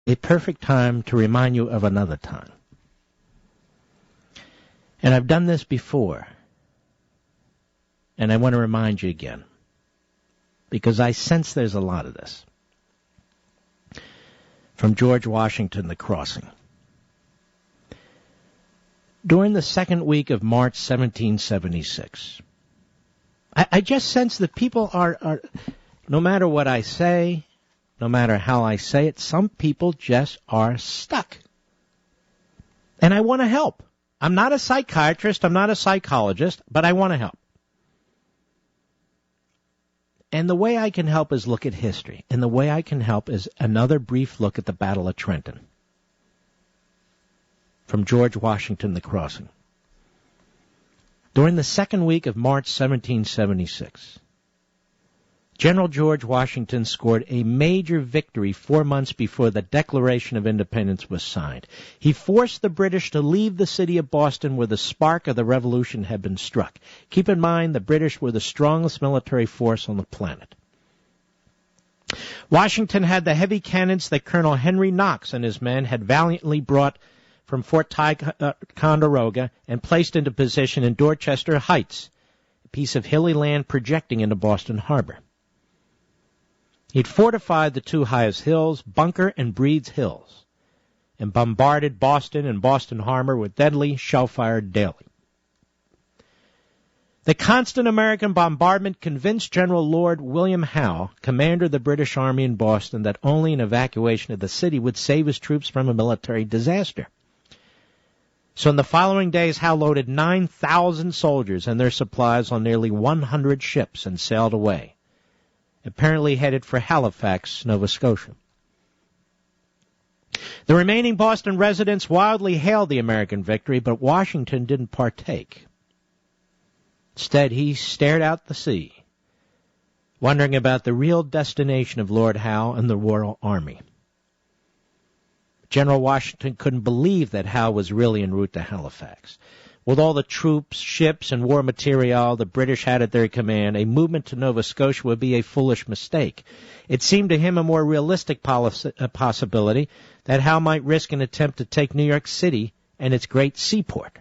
a perfect time to remind you of another time. And I've done this before, and I want to remind you again, because I sense there's a lot of this. From George Washington, The Crossing. During the second week of March 1776, I just sense that people are, no matter what I say, no matter how I say it, some people just are stuck. And I want to help. I'm not a psychiatrist, I'm not a psychologist, but I want to help. And the way I can help is look at history. And the way I can help is another brief look at the Battle of Trenton. From George Washington, The Crossing. During the second week of March 1776, General George Washington scored a major victory 4 months before the Declaration of Independence was signed. He forced the British to leave the city of Boston where the spark of the Revolution had been struck. Keep in mind, the British were the strongest military force on the planet. Washington had the heavy cannons that Colonel Henry Knox and his men had valiantly brought from Fort Ticonderoga and placed into position in Dorchester Heights, a piece of hilly land projecting into Boston Harbor. He'd fortified the two highest hills, Bunker and Breed's Hills, and bombarded Boston and Boston Harbor with deadly shell fire daily. The constant American bombardment convinced General Lord William Howe, commander of the British Army in Boston, that only an evacuation of the city would save his troops from a military disaster. So in the following days, Howe loaded 9,000 soldiers and their supplies on nearly 100 ships and sailed away, apparently headed for Halifax, Nova Scotia. The remaining Boston residents wildly hailed the American victory, but Washington didn't partake. Instead, he stared out the sea, wondering about the real destination of Lord Howe and the Royal Army. General Washington couldn't believe that Howe was really en route to Halifax. With all the troops, ships, and war material the British had at their command, a movement to Nova Scotia would be a foolish mistake. It seemed to him a more realistic possibility that Howe might risk an attempt to take New York City and its great seaport.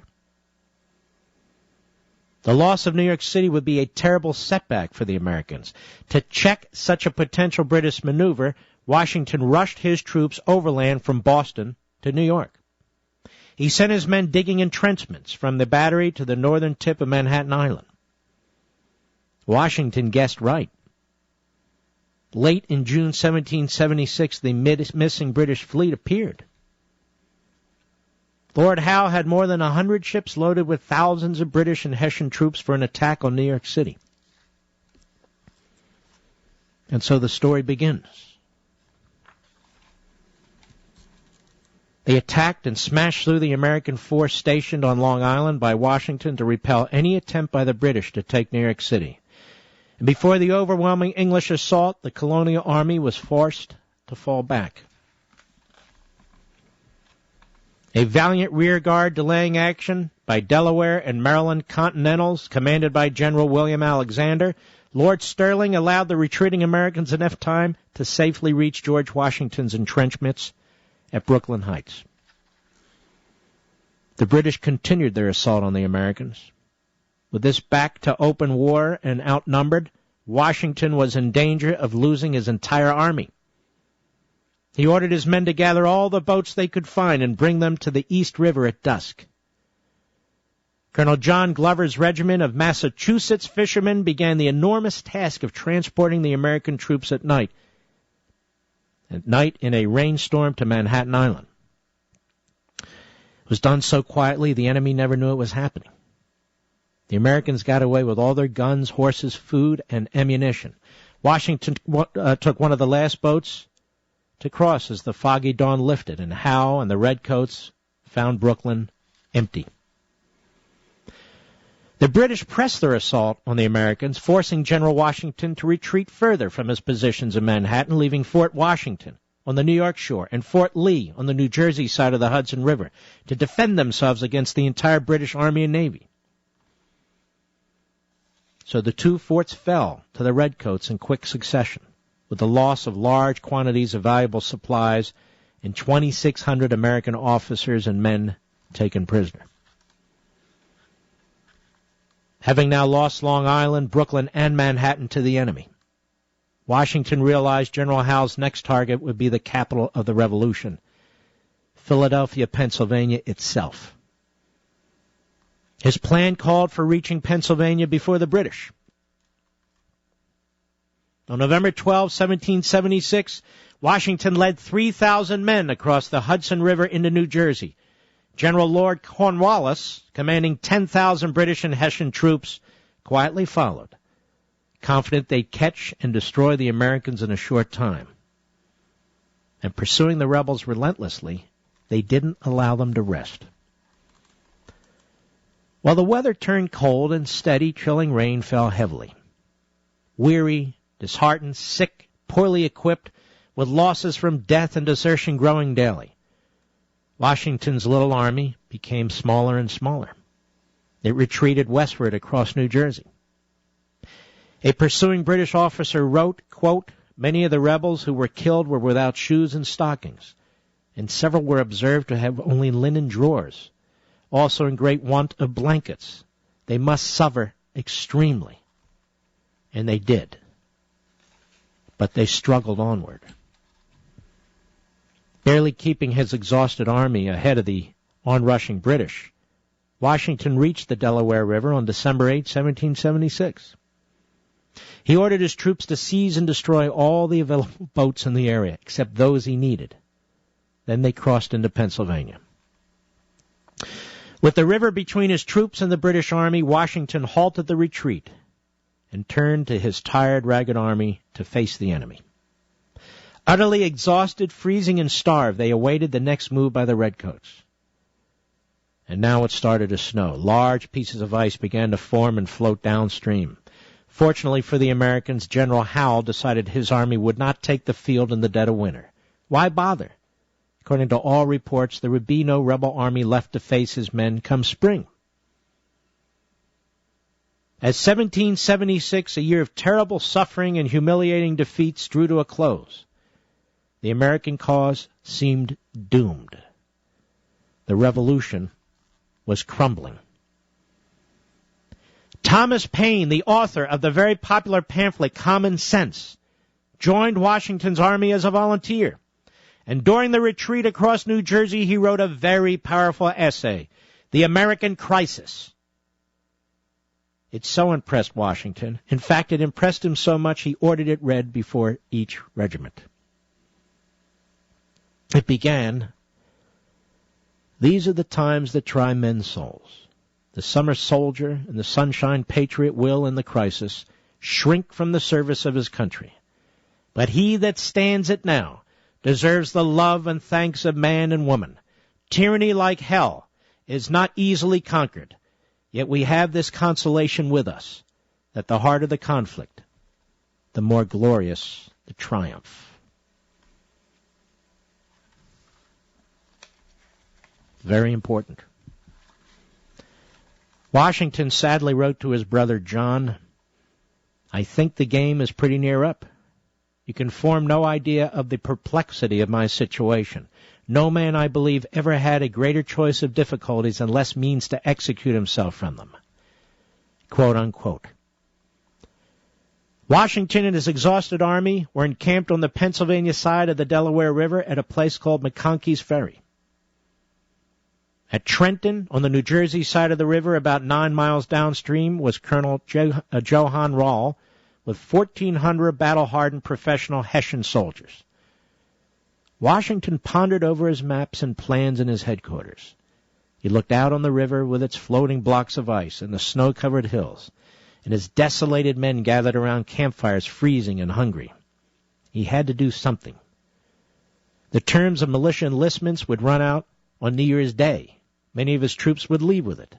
The loss of New York City would be a terrible setback for the Americans. To check such a potential British maneuver, Washington rushed his troops overland from Boston to New York. He sent his men digging entrenchments from the Battery to the northern tip of Manhattan Island. Washington guessed right. Late in June 1776, the missing British fleet appeared. Lord Howe had more than 100 ships loaded with thousands of British and Hessian troops for an attack on New York City. And so the story begins. They attacked and smashed through the American force stationed on Long Island by Washington to repel any attempt by the British to take New York City. And before the overwhelming English assault, the colonial army was forced to fall back. A valiant rearguard delaying action by Delaware and Maryland Continentals, commanded by General William Alexander, Lord Stirling allowed the retreating Americans enough time to safely reach George Washington's entrenchments at Brooklyn Heights. The British continued their assault on the Americans. With this back to open war and outnumbered, Washington was in danger of losing his entire army. He ordered his men to gather all the boats they could find and bring them to the East River at dusk. Colonel John Glover's regiment of Massachusetts fishermen began the enormous task of transporting the American troops at night in a rainstorm to Manhattan Island. It was done so quietly the enemy never knew it was happening. The Americans got away with all their guns, horses, food, and ammunition. Washington took one of the last boats to cross as the foggy dawn lifted, and Howe and the Redcoats found Brooklyn empty. The British pressed their assault on the Americans, forcing General Washington to retreat further from his positions in Manhattan, leaving Fort Washington on the New York shore and Fort Lee on the New Jersey side of the Hudson River to defend themselves against the entire British Army and Navy. So the two forts fell to the Redcoats in quick succession, with the loss of large quantities of valuable supplies and 2,600 American officers and men taken prisoner. Having now lost Long Island, Brooklyn, and Manhattan to the enemy, Washington realized General Howe's next target would be the capital of the Revolution, Philadelphia, Pennsylvania itself. His plan called for reaching Pennsylvania before the British. On November 12, 1776, Washington led 3,000 men across the Hudson River into New Jersey. General Lord Cornwallis, commanding 10,000 British and Hessian troops, quietly followed, confident they'd catch and destroy the Americans in a short time. And pursuing the rebels relentlessly, they didn't allow them to rest. While the weather turned cold and steady, chilling rain fell heavily. Weary, disheartened, sick, poorly equipped, with losses from death and desertion growing daily, Washington's little army became smaller and smaller. It retreated westward across New Jersey. A pursuing British officer wrote, quote, "Many of the rebels who were killed were without shoes and stockings, and several were observed to have only linen drawers, also in great want of blankets. They must suffer extremely." And they did. But they struggled onward. Barely keeping his exhausted army ahead of the onrushing British, Washington reached the Delaware River on December 8, 1776. He ordered his troops to seize and destroy all the available boats in the area, except those he needed. Then they crossed into Pennsylvania. With the river between his troops and the British army, Washington halted the retreat and turned to his tired, ragged army to face the enemy. Utterly exhausted, freezing, and starved, they awaited the next move by the redcoats. And now it started to snow. Large pieces of ice began to form and float downstream. Fortunately for the Americans, General Howe decided his army would not take the field in the dead of winter. Why bother? According to all reports, there would be no rebel army left to face his men come spring. As 1776, a year of terrible suffering and humiliating defeats, drew to a close, the American cause seemed doomed. The Revolution was crumbling. Thomas Paine, the author of the very popular pamphlet Common Sense, joined Washington's army as a volunteer. And during the retreat across New Jersey, he wrote a very powerful essay, The American Crisis. It so impressed Washington. In fact, it impressed him so much he ordered it read before each regiment. It began, "These are the times that try men's souls. The summer soldier and the sunshine patriot will, in the crisis, shrink from the service of his country. But he that stands it now deserves the love and thanks of man and woman. Tyranny, like hell, is not easily conquered. Yet we have this consolation with us, that the harder the conflict, the more glorious the triumph." Very important. Washington sadly wrote to his brother John, "I think the game is pretty near up. You can form no idea of the perplexity of my situation. No man, I believe, ever had a greater choice of difficulties and less means to execute himself from them." Quote unquote. Washington and his exhausted army were encamped on the Pennsylvania side of the Delaware River at a place called McConkey's Ferry. At Trenton, on the New Jersey side of the river, about 9 miles downstream, was Colonel Johann Rall with 1,400 battle-hardened professional Hessian soldiers. Washington pondered over his maps and plans in his headquarters. He looked out on the river with its floating blocks of ice and the snow-covered hills, and his desolated men gathered around campfires, freezing and hungry. He had to do something. The terms of militia enlistments would run out on New Year's Day. Many of his troops would leave with it,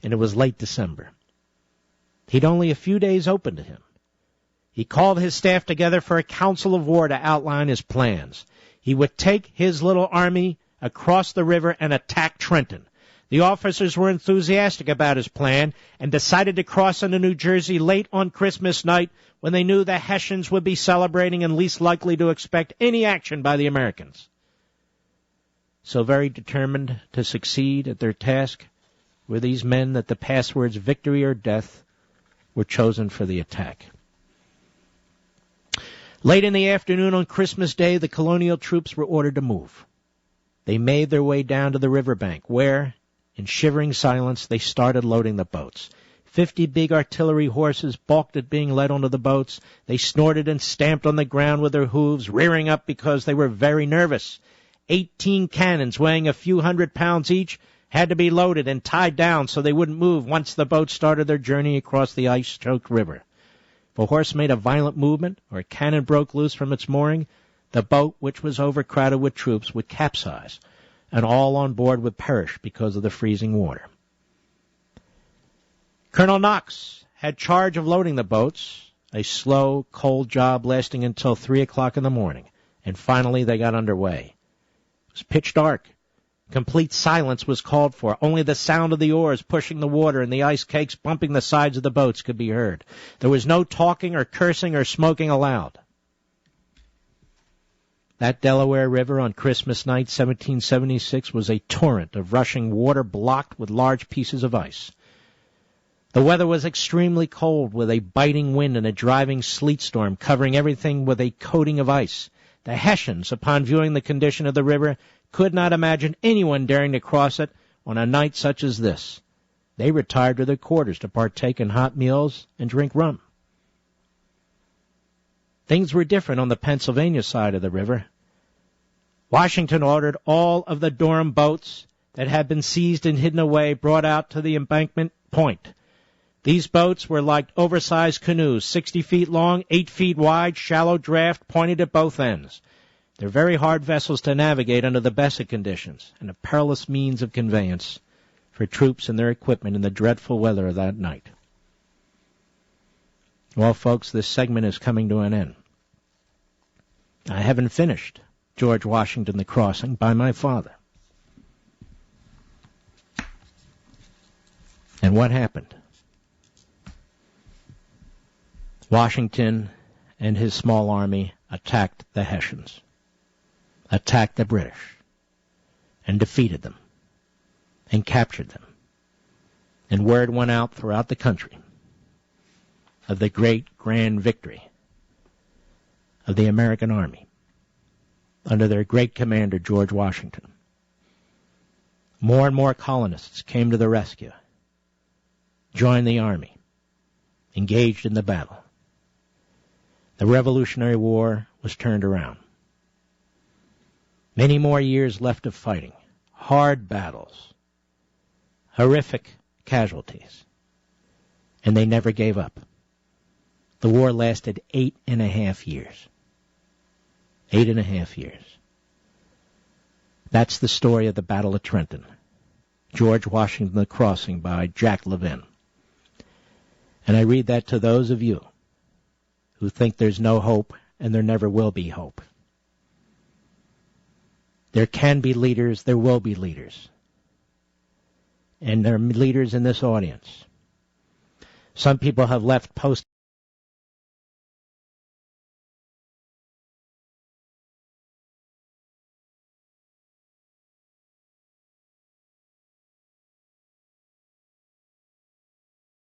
and it was late December. He'd only a few days open to him. He called his staff together for a council of war to outline his plans. He would take his little army across the river and attack Trenton. The officers were enthusiastic about his plan and decided to cross into New Jersey late on Christmas night, when they knew the Hessians would be celebrating and least likely to expect any action by the Americans. so very determined to succeed at their task were these men that the passwords victory or death were chosen for the attack. Late in the afternoon on Christmas Day, the colonial troops were ordered to move. They made their way down to the riverbank, where, in shivering silence, they started loading the boats. 50 big artillery horses balked at being led onto the boats. They snorted and stamped on the ground with their hooves, rearing up because they were very nervous. 18 cannons weighing a few 100 pounds each had to be loaded and tied down so they wouldn't move once the boats started their journey across the ice-choked river. If a horse made a violent movement or a cannon broke loose from its mooring, the boat, which was overcrowded with troops, would capsize, and all on board would perish because of the freezing water. Colonel Knox had charge of loading the boats, a slow, cold job lasting until 3 o'clock in the morning, and finally they got underway. It was pitch dark. Complete silence was called for. Only the sound of the oars pushing the water and the ice cakes bumping the sides of the boats could be heard. There was no talking or cursing or smoking aloud. That Delaware River on Christmas night, 1776, was a torrent of rushing water blocked with large pieces of ice. The weather was extremely cold, with a biting wind and a driving sleet storm covering everything with a coating of ice. The Hessians, upon viewing the condition of the river, could not imagine anyone daring to cross it on a night such as this. They retired to their quarters to partake in hot meals and drink rum. Things were different on the Pennsylvania side of the river. Washington ordered all of the Durham boats that had been seized and hidden away brought out to the embankment point. These boats were like oversized canoes, 60 feet long, 8 feet wide, shallow draft, pointed at both ends. They're very hard vessels to navigate under the best of conditions, and a perilous means of conveyance for troops and their equipment in the dreadful weather of that night. Well, folks, this segment is coming to an end. I haven't finished George Washington, The Crossing, by my father. And what happened? Washington and his small army attacked the Hessians, attacked the British, and defeated them, and captured them. And word went out throughout the country of the great grand victory of the American army under their great commander, George Washington. More and more colonists came to the rescue, joined the army, engaged in the battle. The Revolutionary War was turned around. Many more years left of fighting, hard battles, horrific casualties, and they never gave up. The war lasted 8.5 years. 8.5 years. That's the story of the Battle of Trenton. George Washington, The Crossing by Jack Levin. And I read that to those of you who think there's no hope and there never will be hope. There can be leaders, there will be leaders. And there are leaders in this audience. Some people have left post